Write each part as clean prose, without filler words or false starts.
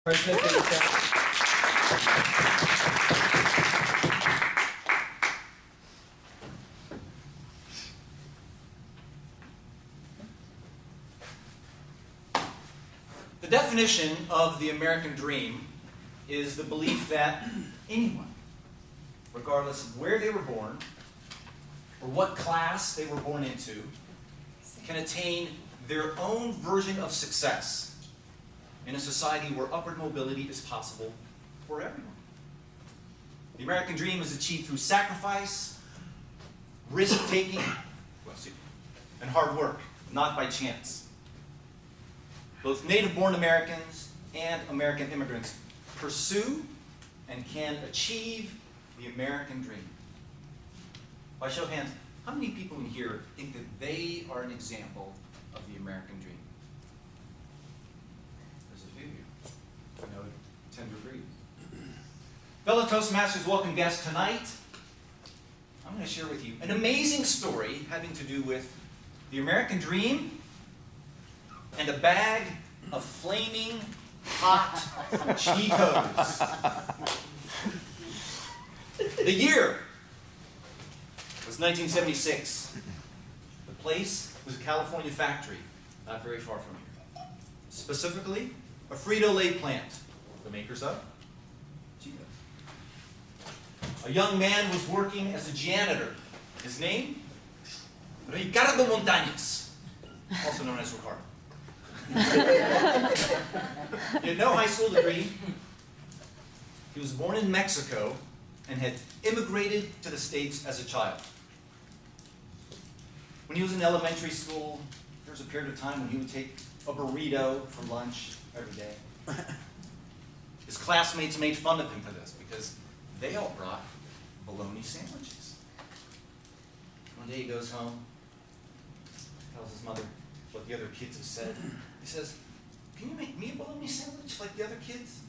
The definition of the American dream is the belief that anyone, regardless of where they were born or what class they were born into, can attain their own version of success in a society where upward mobility is possible for everyone. The American dream is achieved through sacrifice, risk-taking, and hard work, not by chance. Both native-born Americans and American immigrants pursue and can achieve the American dream. By show of hands, how many people in here think that they are an example of the American dream? There's a few of you. I know, tend to agree. Fellow Toastmasters, welcome guests tonight. I'm going to share with you an amazing story having to do with the American dream and a bag of flaming hot Cheetos. The year was 1976. The place was a California factory, not very far from here. Specifically, a Frito-Lay plant, the makers of Cheetos. A young man was working as a janitor. His name? Ricardo Montañez, also known as Ricardo. He had no high school degree. He was born in Mexico and had immigrated to the States as a child. When he was in elementary school, there was a period of time when he would take a burrito for lunch every day. His classmates made fun of him for this because they all brought bologna sandwiches. One day he goes home, tells his mother what the other kids have said. He says, "Can you make me a bologna sandwich like the other kids?"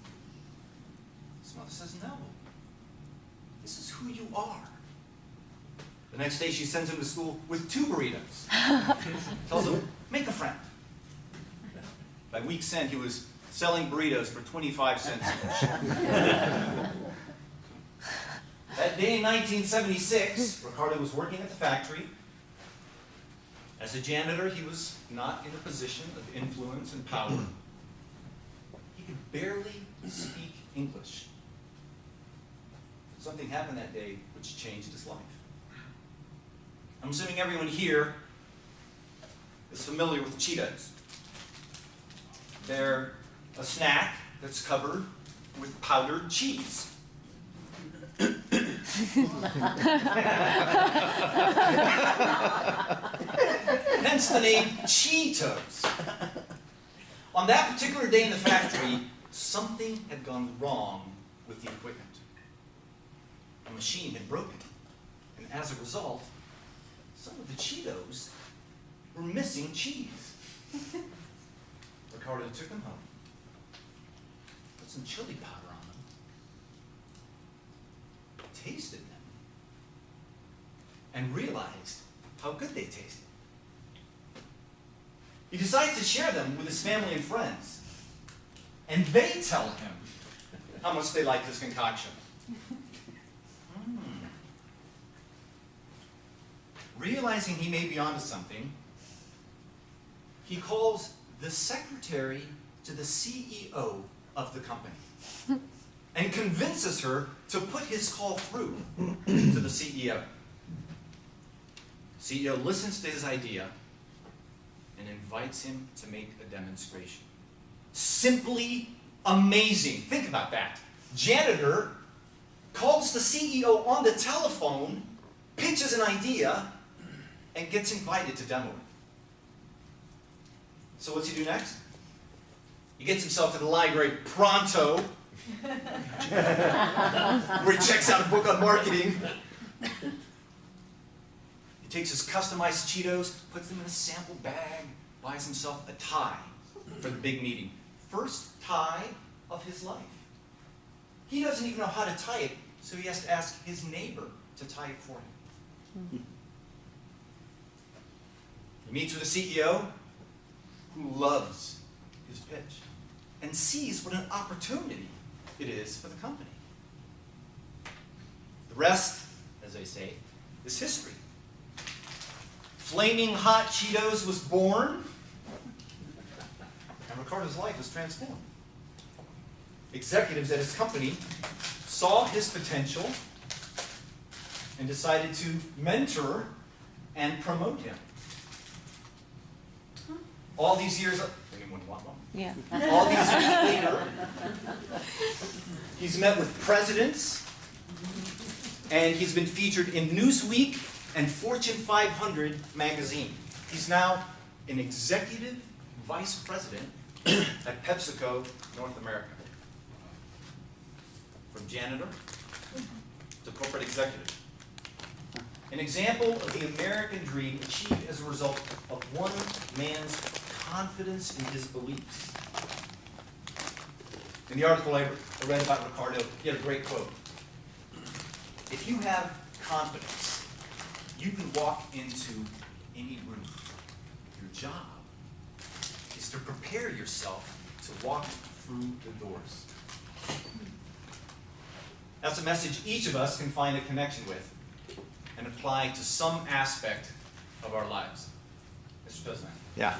His mother says, "No. This is who you are." The next day she sends him to school with 2 burritos. Tells him, "Make a friend." By week's end, he was selling burritos for 25 cents each. That day in 1976, Ricardo was working at the factory. As a janitor, he was not in a position of influence and power. He could barely speak English. Something happened that day which changed his life. I'm assuming everyone here is familiar with Cheetos. They're a snack that's covered with powdered cheese. Hence the name Cheetos. On that particular day in the factory, something had gone wrong with the equipment. A machine had broken, and as a result, some of the Cheetos were missing cheese. Ricardo took them home, put some chili powder on them, tasted them, and realized how good they tasted. He decides to share them with his family and friends, and they tell him how much they like his concoction. Realizing he may be onto something, he calls the secretary to the CEO of the company and convinces her to put his call through to the CEO. CEO listens to his idea and invites him to make a demonstration. Simply amazing. Think about that. Janitor calls the CEO on the telephone, pitches an idea, and gets invited to demo it. So what's he do next? He gets himself to the library pronto, where he checks out a book on marketing. He takes his customized Cheetos, puts them in a sample bag, buys himself a tie for the big meeting. First tie of his life. He doesn't even know how to tie it, so he has to ask his neighbor to tie it for him. He meets with the CEO, who loves his pitch and sees what an opportunity it is for the company. The rest, as they say, is history. Flaming Hot Cheetos was born, and Ricardo's life was transformed. Executives at his company saw his potential and decided to mentor and promote him. All these years, anyone want one? Yeah. All these years later, he's met with presidents, and he's been featured in Newsweek and Fortune 500 magazine. He's now an executive vice president at PepsiCo North America. From janitor to corporate executive. An example of the American dream achieved as a result of one man's confidence in his beliefs. In the article I read about Ricardo, he had a great quote. If you have confidence, you can walk into any room. Your job is to prepare yourself to walk through the doors. That's a message each of us can find a connection with and apply to some aspect of our lives. Mr. President. Yeah.